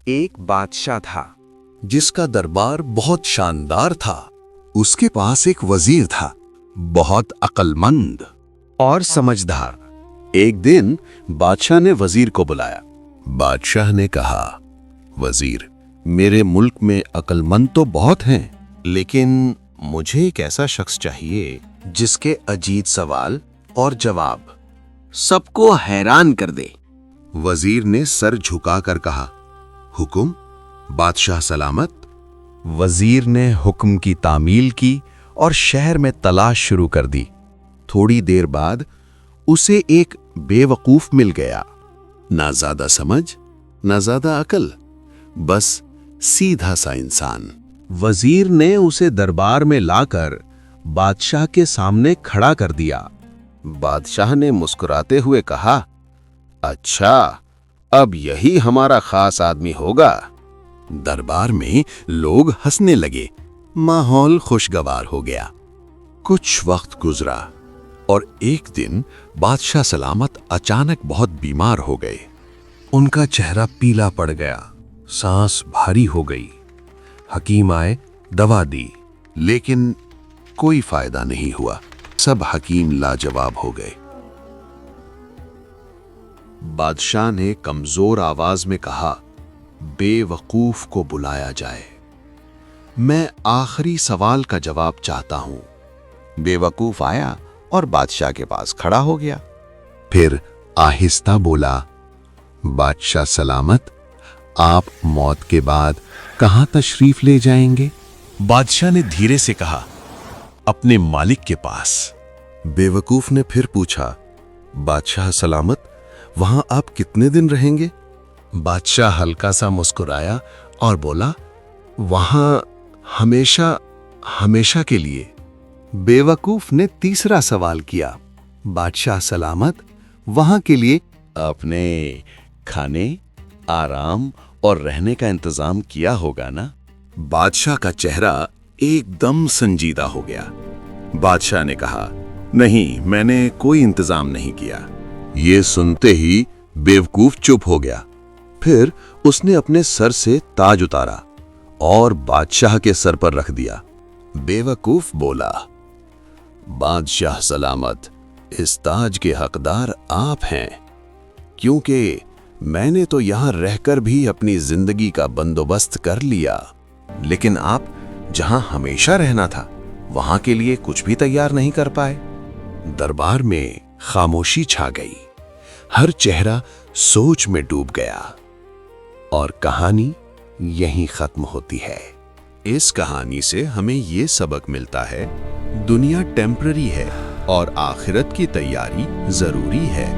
ایک बादशाह था जिसका दरबार बहुत शानदार था। उसके पास एक वजीर था, बहुत अक्लमंद और समझदार। एक दिन बादशाह ने वजीर को बुलाया। बादशाह ने कहा, वजीर, मेरे मुल्क में अक्लमंद तो बहुत हैं, लेकिन मुझे एक ऐसा शख्स चाहिए जिसके अजीब सवाल और जवाब सबको हैरान कर दे। वजीर ने सर झुकाकर कहा, हुक्म, बादशाह सलामत। वजीर ने हुक्म की तामील की और शहर में तलाश शुरू कर दी। थोड़ी देर बाद उसे एक बेवकूफ मिल गया। ना ज्यादा समझ, ना ज्यादा अकल, बस सीधा सा इंसान। वजीर ने उसे दरबार में लाकर बादशाह के सामने खड़ा कर दिया। बादशाह ने मुस्कुराते हुए कहा, अच्छा, अब यही हमारा खास आदमी होगा। दरबार में लोग हंसने लगे, माहौल खुशगवार हो गया। कुछ वक्त गुजरा और एक दिन बादशाह सलामत अचानक बहुत बीमार हो गए। उनका चेहरा पीला पड़ गया, सांस भारी हो गई। हकीम आए, दवा दी, लेकिन कोई फायदा नहीं हुआ। सब हकीम लाजवाब हो गए। बादशाह ने कमजोर आवाज में कहा, बेवकूफ को बुलाया जाए, मैं आखिरी सवाल का जवाब चाहता हूं। बेवकूफ आया और बादशाह के पास खड़ा हो गया। फिर आहिस्ता बोला, बादशाह सलामत, आप मौत के बाद कहां तशरीफ ले जाएंगे? बादशाह ने धीरे से कहा, अपने मालिक के पास। बेवकूफ ने फिर पूछा, बादशाह सलामत, वहां आप कितने दिन रहेंगे? बादशाह हल्का सा मुस्कुराया और बोला, वहां हमेशा हमेशा के लिए। बेवकूफ ने तीसरा सवाल किया, बादशाह सलामत, वहां के लिए आपने खाने, आराम और रहने का इंतजाम किया होगा ना? बादशाह का चेहरा एकदम संजीदा हो गया। बादशाह ने कहा, नहीं, मैंने कोई इंतजाम नहीं किया। ये सुनते ही बेवकूफ चुप हो गया। फिर उसने अपने सर से ताज उतारा और बादशाह के सर पर रख दिया। बेवकूफ बोला, बादशाह सलामत, इस ताज के हकदार आप हैं, क्योंकि मैंने तो यहां रहकर भी अपनी जिंदगी का बंदोबस्त कर लिया, लेकिन आप जहां हमेशा रहना था वहां के लिए कुछ भी तैयार नहीं कर पाए। दरबार में खामोशी छा गई। हर चेहरा सोच में डूब गया। और कहानी यहीं खत्म होती है। इस कहानी से हमें ये सबक मिलता है, दुनिया टेम्पररी है और आखिरत की तैयारी जरूरी है।